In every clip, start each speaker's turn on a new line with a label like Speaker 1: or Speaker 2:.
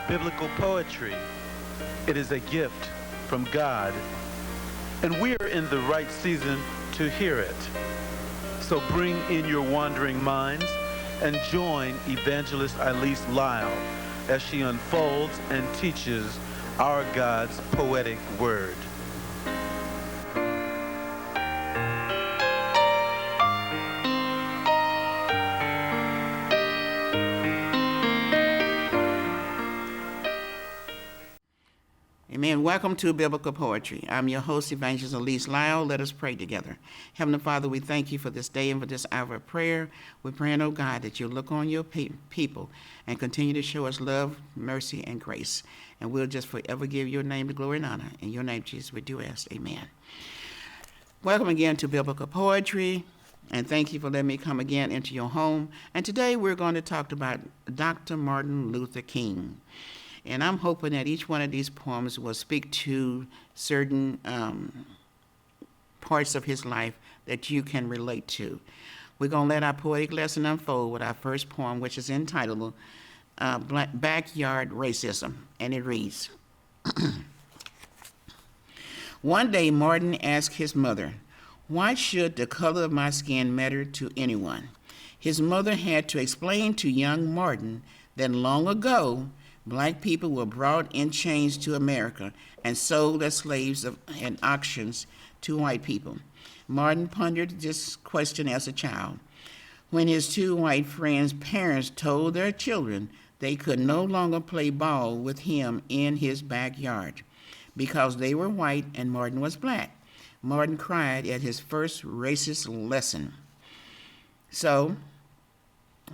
Speaker 1: biblical poetry. It is a gift from God, and we are in the right season to hear it. So bring in your wandering minds and join Evangelist Elise Lyle as she unfolds and teaches our God's poetic word.
Speaker 2: Amen. Welcome to Biblical Poetry. I'm your host, Evangelist Elise Lyle. Let us pray together. Heavenly Father, we thank you for this day and for this hour of prayer. We're praying, oh God, that you'll look on your people and continue to show us love, mercy, and grace. And we'll just forever give your name the glory and honor. In your name, Jesus, we do ask. Amen. Welcome again to Biblical Poetry. And thank you for letting me come again into your home. And today we're going to talk about Dr. Martin Luther King. And I'm hoping that each one of these poems will speak to certain parts of his life that you can relate to. We're going to let our poetic lesson unfold with our first poem, which is entitled Backyard Racism. And it reads, One day Martin asked his mother, "Why should the color of my skin matter to anyone?" His mother had to explain to young Martin that long ago, Black people were brought in chains to America and sold as slaves at auctions to white people. Martin pondered this question as a child. When his two white friends' parents told their children they could no longer play ball with him in his backyard because they were white and Martin was black, Martin cried at his first racist lesson. So,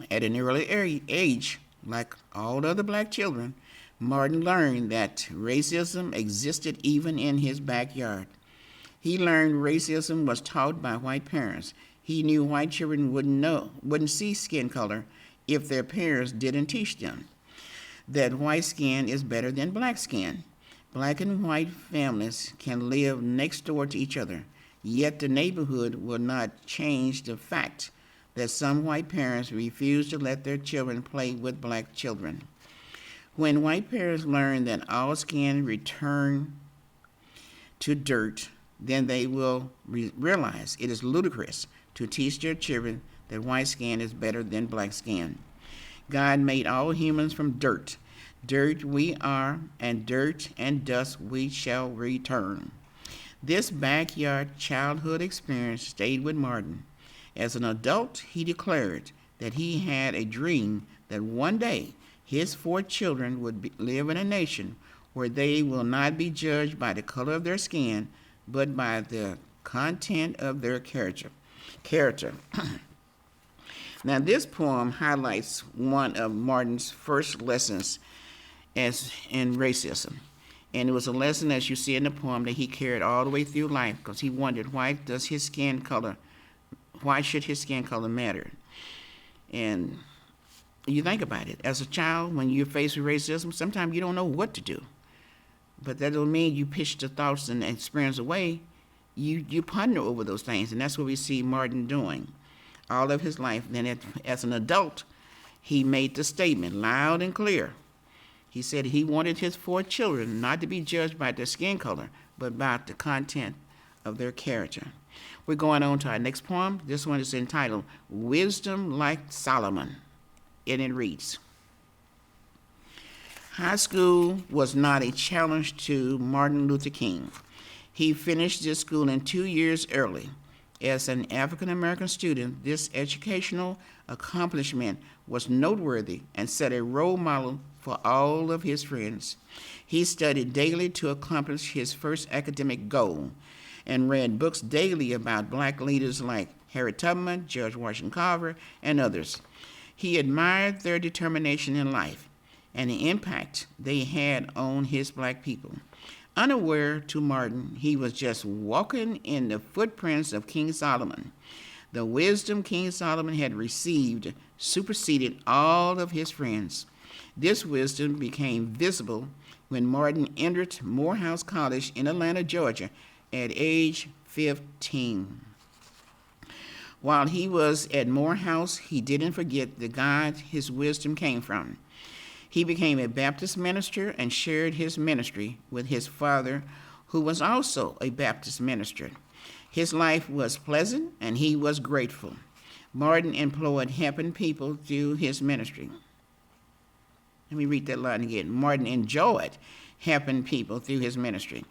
Speaker 2: at an early age, like all other black children, Martin learned that racism existed even in his backyard. He learned racism was taught by white parents. He knew white children wouldn't see skin color if their parents didn't teach them that white skin is better than black skin. Black and white families can live next door to each other, yet the neighborhood will not change the fact that some white parents refuse to let their children play with black children. When white parents learn that all skin return to dirt, then they will realize it is ludicrous to teach their children that white skin is better than black skin. God made all humans from dirt. Dirt we are, and dirt and dust we shall return. This backyard childhood experience stayed with Martin. As an adult, he declared that he had a dream that one day his 4 children would live in a nation where they will not be judged by the color of their skin, but by the content of their character. Now, this poem highlights one of Martin's first lessons in racism. And it was a lesson, as you see in the poem, that he carried all the way through life because he wondered, why should his skin color matter? And you think about it. As a child, when you're faced with racism, sometimes you don't know what to do. But that doesn't mean you push the thoughts and experience away. You ponder over those things, and that's what we see Martin doing all of his life. Then as an adult, he made the statement loud and clear. He said he wanted his 4 children not to be judged by their skin color, but by the content of their character. We're going on to our next poem. This one is entitled Wisdom Like Solomon, and it reads, High school was not a challenge to Martin Luther King. He finished this school in 2 years early. As an African-American student, this educational accomplishment was noteworthy and set a role model for all of his friends. He studied daily to accomplish his first academic goal and read books daily about black leaders like Harriet Tubman, George Washington Carver, and others. He admired their determination in life and the impact they had on his black people. Unaware to Martin, he was just walking in the footprints of King Solomon. The wisdom King Solomon had received superseded all of his friends. This wisdom became visible when Martin entered Morehouse College in Atlanta, Georgia, at age 15. While he was at Morehouse, he didn't forget the God his wisdom came from. He became a Baptist minister and shared his ministry with his father, who was also a Baptist minister. His life was pleasant and he was grateful. Martin employed helping people through his ministry. Let me read that line again. Martin enjoyed helping people through his ministry.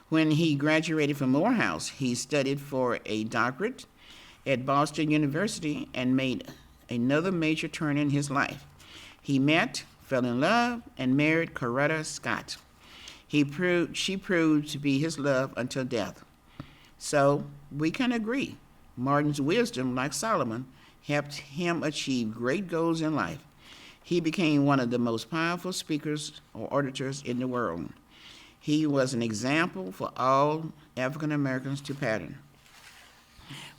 Speaker 2: When he graduated from Morehouse, he studied for a doctorate at Boston University and made another major turn in his life. He met, fell in love, and married Coretta Scott. She proved to be his love until death. So we can agree, Martin's wisdom, like Solomon, helped him achieve great goals in life. He became one of the most powerful speakers or orators in the world. He was an example for all African Americans to pattern.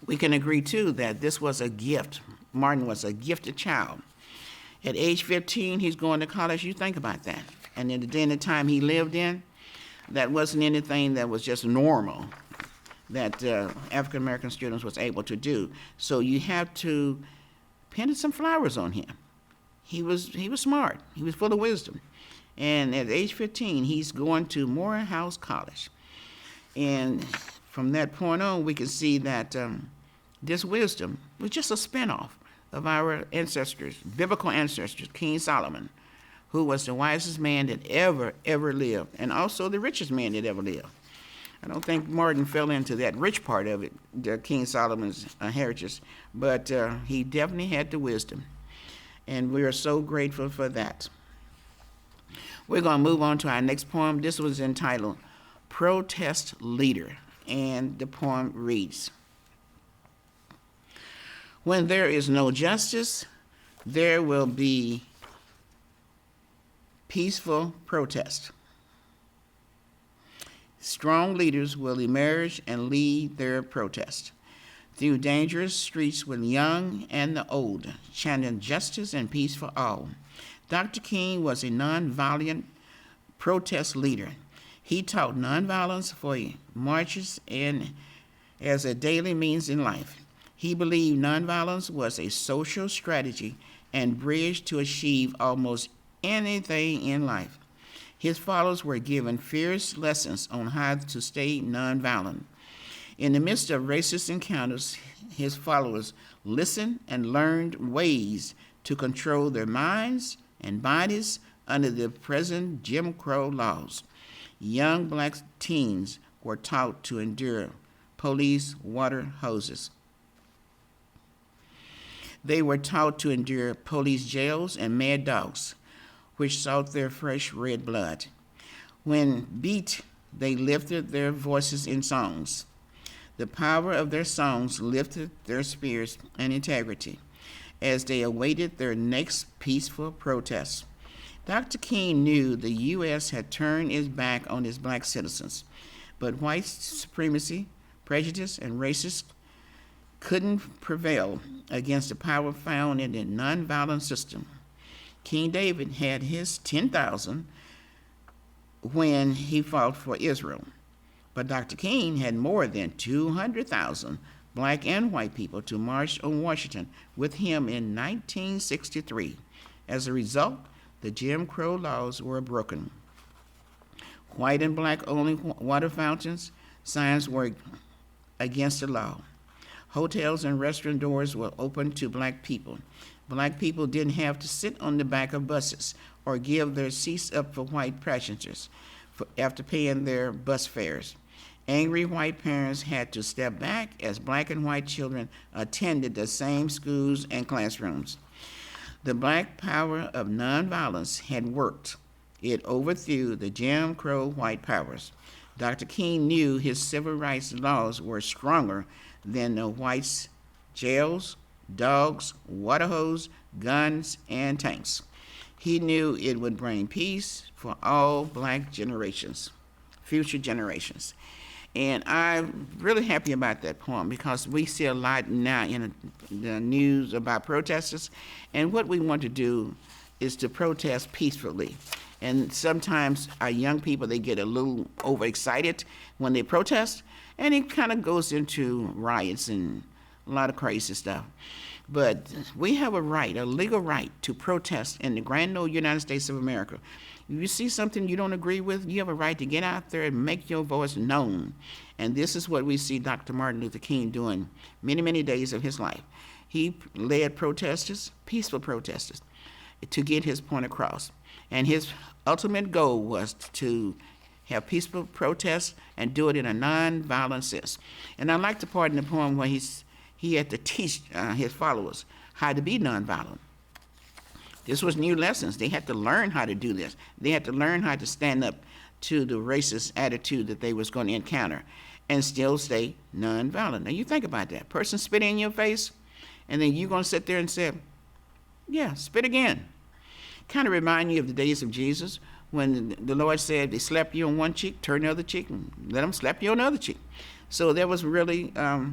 Speaker 2: We can agree, too, that this was a gift. Martin was a gifted child. At age 15, he's going to college. You think about that. And in the time he lived in, that wasn't anything that was just normal that African American students was able to do. So you have to pin some flowers on him. He was smart. He was full of wisdom. And at age 15, he's going to Morehouse College. And from that point on, we can see that this wisdom was just a spinoff of our ancestors, biblical ancestors, King Solomon, who was the wisest man that ever lived, and also the richest man that ever lived. I don't think Martin fell into that rich part of it, the King Solomon's heritage, but he definitely had the wisdom. And we are so grateful for that. We're going to move on to our next poem. This was entitled Protest Leader, and the poem reads, when there is no justice, there will be peaceful protest. Strong leaders will emerge and lead their protest through dangerous streets with young and the old, chanting justice and peace for all. Dr. King was a nonviolent protest leader. He taught nonviolence for marches and as a daily means in life. He believed nonviolence was a social strategy and bridge to achieve almost anything in life. His followers were given fierce lessons on how to stay nonviolent. In the midst of racist encounters, his followers listened and learned ways to control their minds and bodies under the present Jim Crow laws. Young black teens were taught to endure police water hoses. They were taught to endure police jails and mad dogs, which sought their fresh red blood. When beat, they lifted their voices in songs. The power of their songs lifted their spirits and integrity as they awaited their next peaceful protest. Dr. King knew the U.S. had turned its back on its black citizens, but white supremacy, prejudice, and racism couldn't prevail against the power found in the nonviolent system. King David had his 10,000 when he fought for Israel, but Dr. King had more than 200,000 black and white people to march on Washington with him in 1963. As a result, the Jim Crow laws were broken. White and black only water fountains, signs were against the law. Hotels and restaurant doors were open to black people. Black people didn't have to sit on the back of buses or give their seats up for white passengers after paying their bus fares. Angry white parents had to step back as black and white children attended the same schools and classrooms. The black power of nonviolence had worked. It overthrew the Jim Crow white powers. Dr. King knew his civil rights laws were stronger than the whites' jails, dogs, water hose, guns, and tanks. He knew it would bring peace for all black generations, future generations. And I'm really happy about that poem because we see a lot now in the news about protesters, and what we want to do is to protest peacefully. And sometimes our young people, they get a little overexcited when they protest, and it kind of goes into riots and a lot of crazy stuff. But we have a right, a legal right, to protest in the grand old United States of America. If you see something you don't agree with, you have a right to get out there and make your voice known. And this is what we see Dr. Martin Luther King doing many, many days of his life. He led protesters, peaceful protesters, to get his point across. And his ultimate goal was to have peaceful protests and do it in a non-violent sense. And I like the part in the poem where he had to teach his followers how to be nonviolent. This was new lessons. They had to learn how to do this. They had to learn how to stand up to the racist attitude that they was going to encounter and still stay nonviolent. Now you think about that. Person spitting in your face, and then you're going to sit there and say, yeah, spit again. Kind of remind you of the days of Jesus when the Lord said, they slap you on one cheek, turn the other cheek, and let them slap you on the other cheek. So there was really a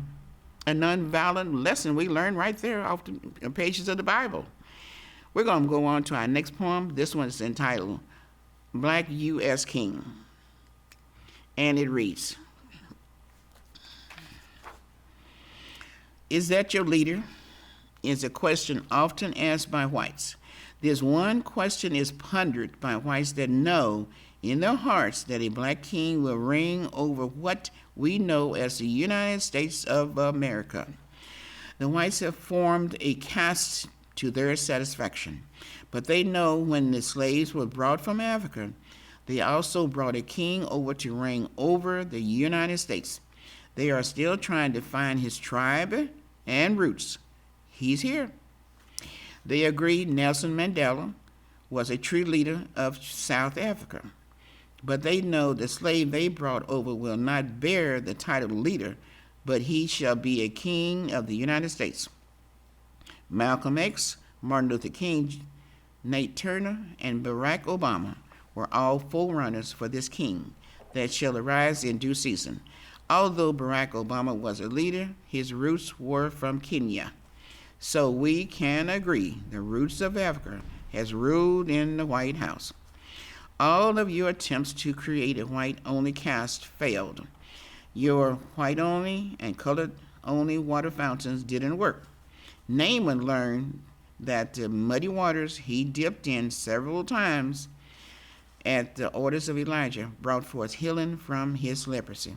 Speaker 2: nonviolent lesson we learned right there off the pages of the Bible. We're going to go on to our next poem. This one is entitled Black U.S. King. And it reads, is that your leader? Is a question often asked by whites. This one question is pondered by whites that know in their hearts that a black king will reign over what we know as the United States of America. The whites have formed a caste to their satisfaction, but they know when the slaves were brought from Africa, they also brought a king over to reign over the United States. They are still trying to find his tribe and roots. He's here. They agree Nelson Mandela was a true leader of South Africa, but they know the slave they brought over will not bear the title leader, but he shall be a king of the United States. Malcolm X, Martin Luther King, Nate Turner, and Barack Obama were all forerunners for this king that shall arise in due season. Although Barack Obama was a leader, his roots were from Kenya. So we can agree the roots of Africa has ruled in the White House. All of your attempts to create a white-only caste failed. Your white-only and colored-only water fountains didn't work. Naaman learned that the muddy waters he dipped in several times at the orders of Elijah brought forth healing from his leprosy.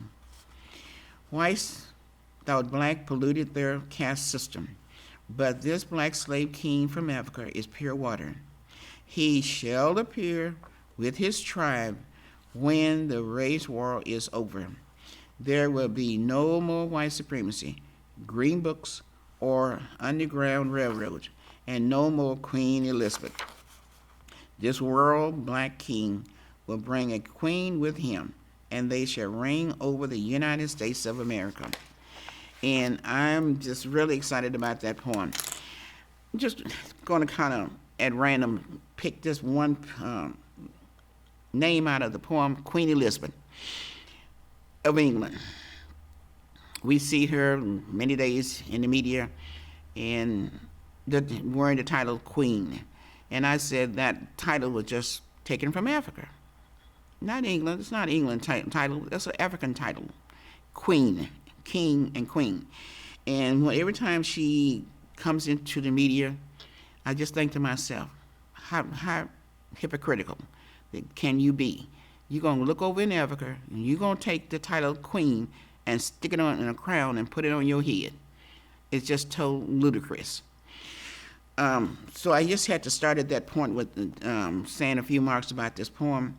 Speaker 2: Whites thought black polluted their caste system, but this black slave king from Africa is pure water. He shall appear with his tribe when the race war is over. There will be no more white supremacy, green books, or underground railroads, and no more Queen Elizabeth. This world black king will bring a queen with him, and they shall reign over the United States of America. And I'm just really excited about that poem. I'm just going to kind of, at random, pick this one name out of the poem, Queen Elizabeth of England. We see her many days in the media and wearing the title Queen. And I said that title was just taken from Africa. Not England. It's not England title. That's an African title. Queen, king and queen. And every time she comes into the media, I just think to myself, how hypocritical can you be? You're going to look over in Africa, and you're going to take the title Queen and stick it on in a crown and put it on your head. It's just totally ludicrous. So I just had to start at that point with saying a few marks about this poem.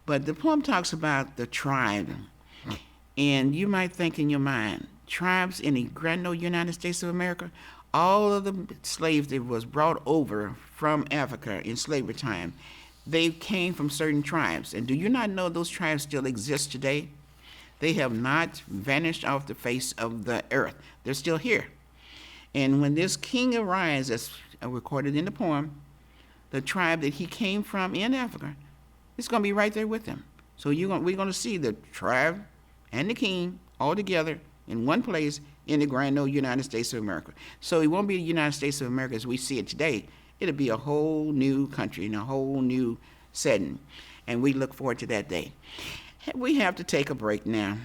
Speaker 2: But the poem talks about the tribe. And you might think in your mind, tribes in the grand old United States of America, all of the slaves that was brought over from Africa in slavery time, they came from certain tribes. And do you not know those tribes still exist today? They have not vanished off the face of the earth. They're still here. And when this king arises, as recorded in the poem, the tribe that he came from in Africa, it's going to be right there with him. So we're going to see the tribe and the king all together in one place in the grand old United States of America. So it won't be the United States of America as we see it today. It'll be a whole new country and a whole new setting. And we look forward to that day. We have to take a break now.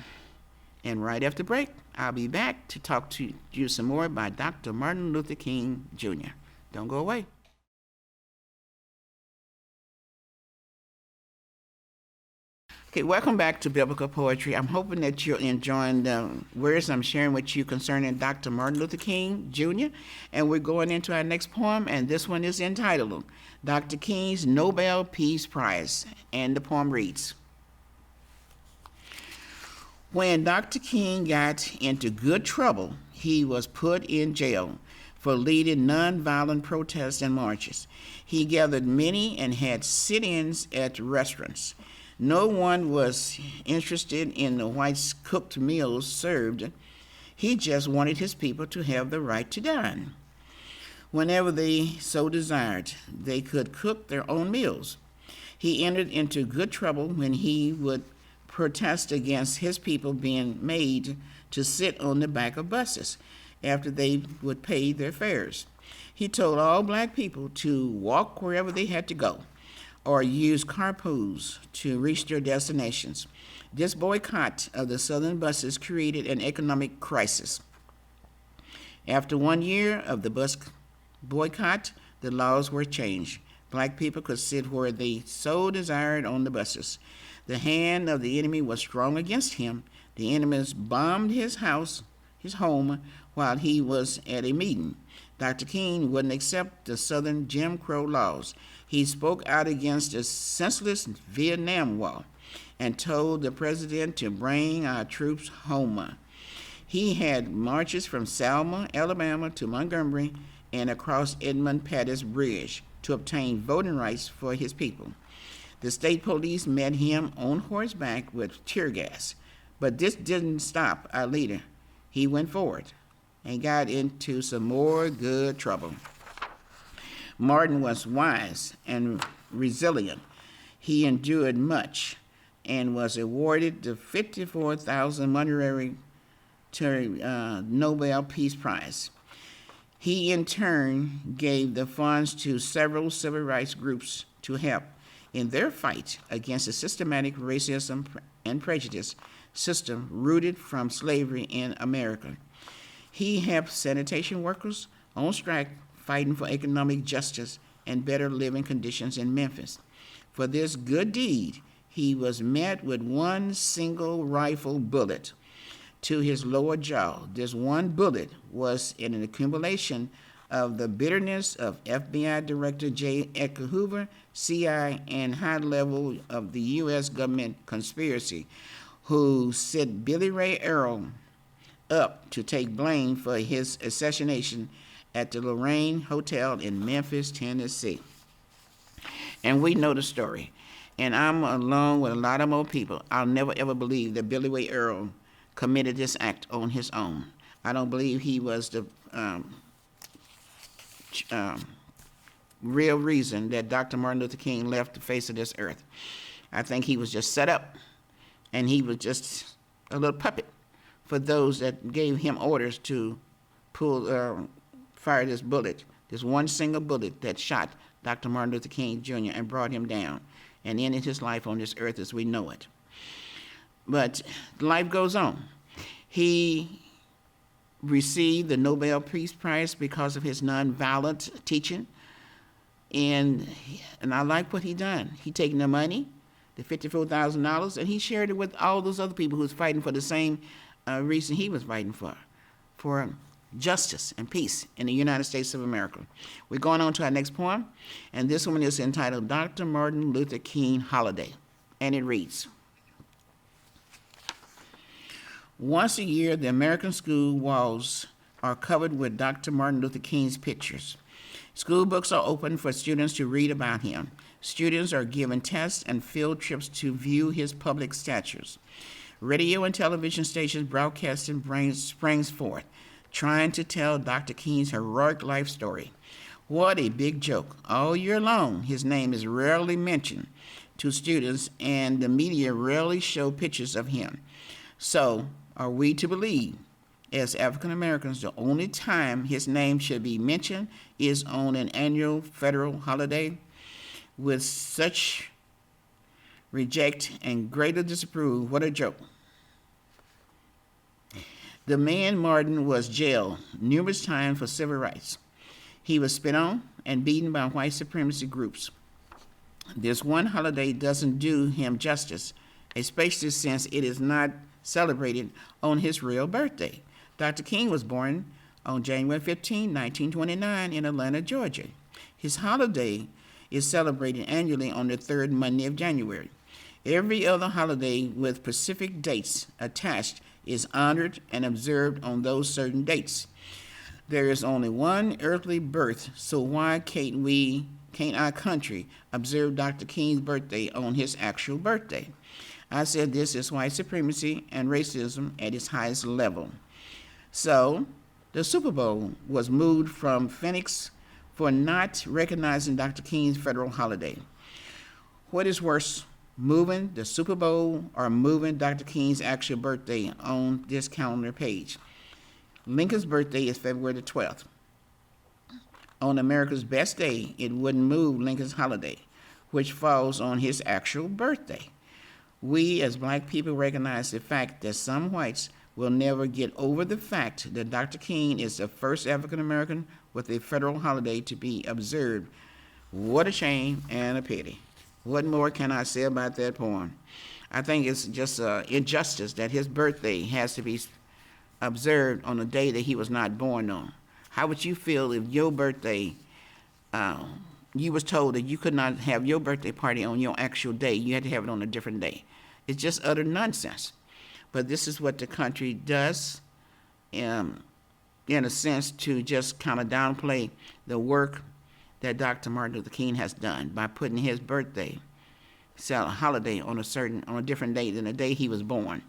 Speaker 2: And right after break, I'll be back to talk to you some more about Dr. Martin Luther King Jr. Don't go away. Okay, welcome back to Biblical Poetry. I'm hoping that you're enjoying the words I'm sharing with you concerning Dr. Martin Luther King Jr. And we're going into our next poem, and this one is entitled Dr. King's Nobel Peace Prize. And the poem reads, when Dr. King got into good trouble, he was put in jail for leading nonviolent protests and marches. He gathered many and had sit-ins at restaurants. No one was interested in the whites' cooked meals served. He just wanted his people to have the right to dine. Whenever they so desired, they could cook their own meals. He entered into good trouble when he would protest against his people being made to sit on the back of buses after they would pay their fares. He told all black people to walk wherever they had to go or use carpools to reach their destinations. This boycott of the southern buses created an economic crisis. After 1 year of the bus boycott, the laws were changed. Black people could sit where they so desired on the buses. The hand of the enemy was strong against him. The enemies bombed his home, while he was at a meeting. Dr. King wouldn't accept the Southern Jim Crow laws. He spoke out against the senseless Vietnam War and told the president to bring our troops home. He had marches from Selma, Alabama to Montgomery and across Edmund Pettus Bridge to obtain voting rights for his people. The state police met him on horseback with tear gas, but this didn't stop our leader. He went forward and got into some more good trouble. Martin was wise and resilient. He endured much and was awarded the 54,000 monetary Nobel Peace Prize. He in turn gave the funds to several civil rights groups to help in their fight against the systematic racism and prejudice system rooted from slavery in America. He helped sanitation workers on strike fighting for economic justice and better living conditions in Memphis. For this good deed, he was met with one single rifle bullet to his lower jaw. This one bullet was an accumulation of the bitterness of FBI Director J. Edgar Hoover, CI, and high level of the U.S. government conspiracy, who set Billy Ray Earl up to take blame for his assassination at the Lorraine Hotel in Memphis, Tennessee. And we know the story. And I'm along with a lot of more people. I'll never ever believe that Billy Ray Earl committed this act on his own. I don't believe he was the real reason that Dr. Martin Luther King left the face of this earth. I think he was just set up, and he was just a little puppet for those that gave him orders to fire this bullet, this one single bullet that shot Dr. Martin Luther King Jr. and brought him down and ended his life on this earth as we know it. But life goes on. He received the Nobel Peace Prize because of his nonviolent teaching, and I like what he done. He taken the money, the $54,000, and he shared it with all those other people who was fighting for the same reason he was fighting for justice and peace in the United States of America. We're going on to our next poem, and this one is entitled Dr. Martin Luther King Holiday, and it reads, once a year, the American school walls are covered with Dr. Martin Luther King's pictures. School books are open for students to read about him. Students are given tests and field trips to view his public statues. Radio and television stations broadcasting springs forth, trying to tell Dr. King's heroic life story. What a big joke. All year long, his name is rarely mentioned to students, and the media rarely show pictures of him. So, are we to believe, as African Americans, the only time his name should be mentioned is on an annual federal holiday? With such reject and greater disapprove, what a joke. The man Martin was jailed numerous times for civil rights. He was spit on and beaten by white supremacy groups. This one holiday doesn't do him justice, especially since it is not celebrated on his real birthday. Dr. King was born on January 15, 1929 in Atlanta, Georgia. His holiday is celebrated annually on the third Monday of January. Every other holiday with specific dates attached is honored and observed on those certain dates. There is only one earthly birth, so why can't our country observe Dr. King's birthday on his actual birthday? I said this is white supremacy and racism at its highest level. So, the Super Bowl was moved from Phoenix for not recognizing Dr. King's federal holiday. What is worse, moving the Super Bowl or moving Dr. King's actual birthday on this calendar page? Lincoln's birthday is February the 12th. On America's best day, it wouldn't move Lincoln's holiday, which falls on his actual birthday. We as black people recognize the fact that some whites will never get over the fact that Dr. King is the first African American with a federal holiday to be observed. What a shame and a pity. What more can I say about that poem? I think it's just injustice that his birthday has to be observed on a day that he was not born on. How would you feel if your birthday, you was told that you could not have your birthday party on your actual day, you had to have it on a different day? It's just utter nonsense. But this is what the country does, in a sense, to just kind of downplay the work that Dr. Martin Luther King has done by putting his birthday, holiday on a different day than the day he was born.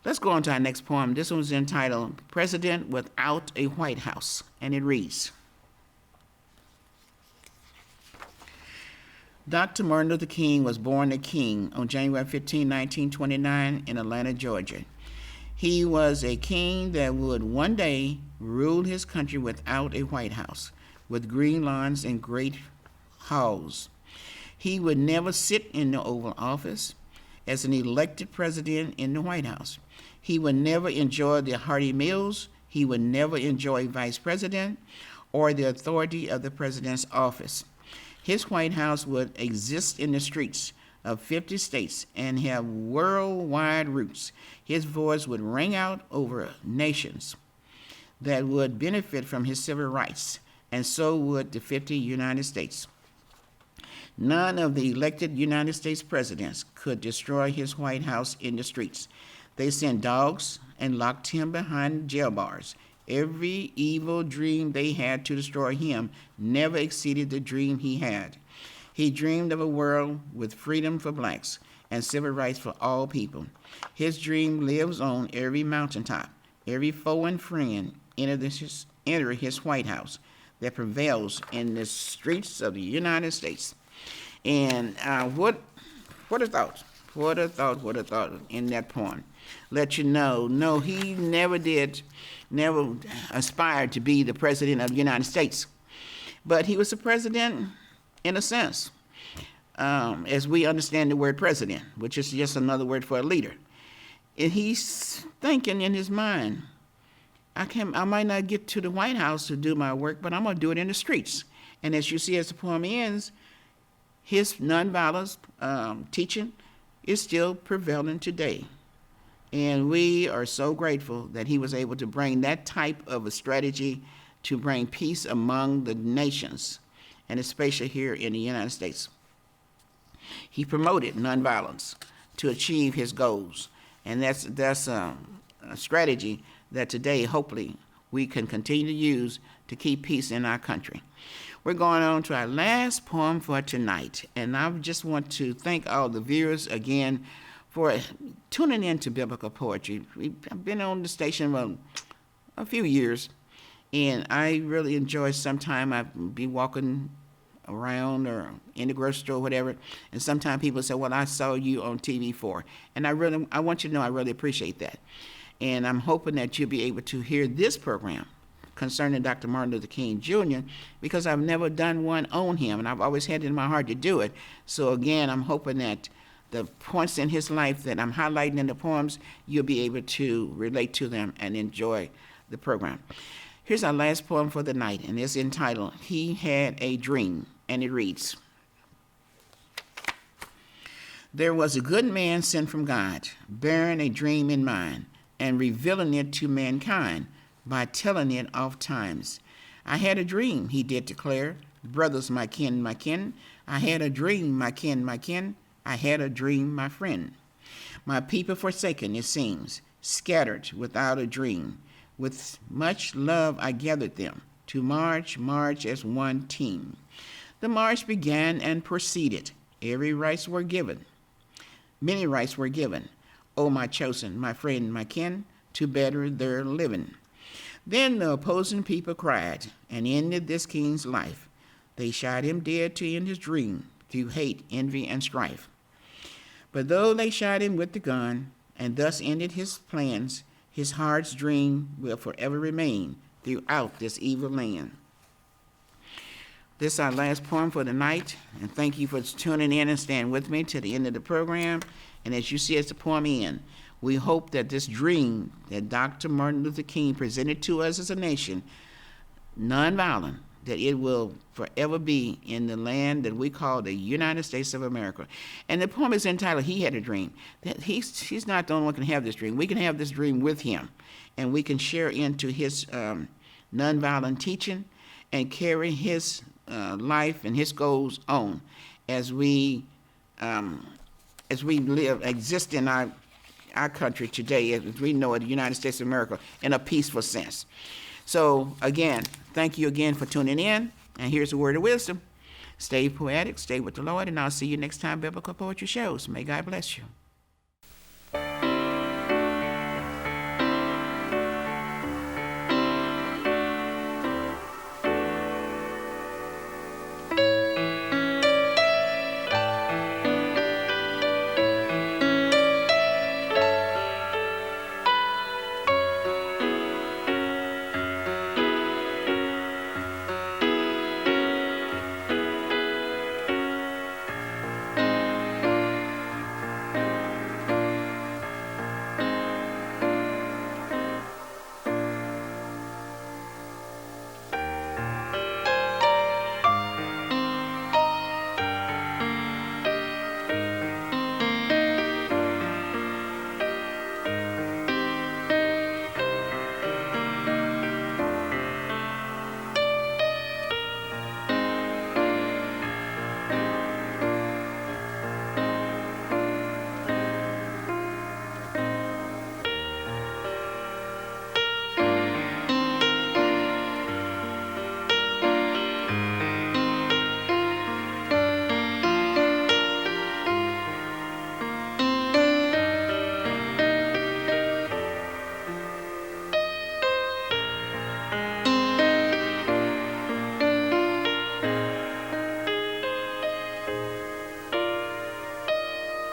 Speaker 2: Let's go on to our next poem. This one's entitled President Without a White House, and it reads, Dr. Martin Luther King was born a king on January 15, 1929 in Atlanta, Georgia. He was a king that would one day rule his country without a White House, with green lawns and great halls. He would never sit in the Oval Office as an elected president in the White House. He would never enjoy the hearty meals. He would never enjoy vice president or the authority of the president's office. His White House would exist in the streets of 50 states and have worldwide roots. His voice would ring out over nations that would benefit from his civil rights, and so would the 50 United States. None of the elected United States presidents could destroy his White House in the streets. They sent dogs and locked him behind jail bars. Every evil dream they had to destroy him never exceeded the dream he had. He dreamed of a world with freedom for blacks and civil rights for all people. His dream lives on every mountaintop. Every foe and friend enter his White House that prevails in the streets of the United States. And what a thought. What a thought in that poem. Let you know, no, he never aspired to be the president of the United States. But he was the president in a sense, as we understand the word president, which is just another word for a leader. And he's thinking in his mind, I might not get to the White House to do my work, but I'm going to do it in the streets. And as you see as the poem ends, his nonviolence teaching is still prevalent today. And we are so grateful that he was able to bring that type of a strategy to bring peace among the nations, and especially here in the United States. He promoted nonviolence to achieve his goals, and that's a strategy that today, hopefully, we can continue to use to keep peace in our country. We're going on to our last poem for tonight, and I just want to thank all the viewers again for tuning in to biblical poetry. I've been on the station a few years, and I really enjoy sometime I'd be walking around or in the grocery store or whatever, and sometimes people say, well, I saw you on TV4. And I want you to know I really appreciate that. And I'm hoping that you'll be able to hear this program concerning Dr. Martin Luther King Jr., because I've never done one on him, and I've always had it in my heart to do it. So again, I'm hoping that the points in his life that I'm highlighting in the poems, you'll be able to relate to them and enjoy the program. Here's our last poem for the night, and it's entitled, He Had a Dream, and it reads, There was a good man sent from God, bearing a dream in mind, and revealing it to mankind by telling it oft times. I had a dream, he did declare, brothers, my kin, I had a dream, my kin, I had a dream, my friend. My people forsaken, it seems, scattered without a dream. With much love I gathered them to march as one team. The march began and proceeded. Many rights were given. O my chosen, my friend, my kin, to better their living. Then the opposing people cried and ended this king's life. They shot him dead to end his dream through hate, envy, and strife. But though they shot him with the gun and thus ended his plans, his heart's dream will forever remain throughout this evil land. This is our last poem for the night, and thank you for tuning in and staying with me to the end of the program. And as you see as the poem ends, we hope that this dream that Dr. Martin Luther King presented to us as a nation, nonviolent, that it will forever be in the land that we call the United States of America. And the poem is entitled, He Had a Dream. That he's not the only one who can have this dream. We can have this dream with him, and we can share into his nonviolent teaching and carry his life and his goals on as we exist in our country today, as we know it, the United States of America, in a peaceful sense. So again, thank you again for tuning in, and here's a word of wisdom. Stay poetic, stay with the Lord, and I'll see you next time Biblical Poetry Shows. May God bless you.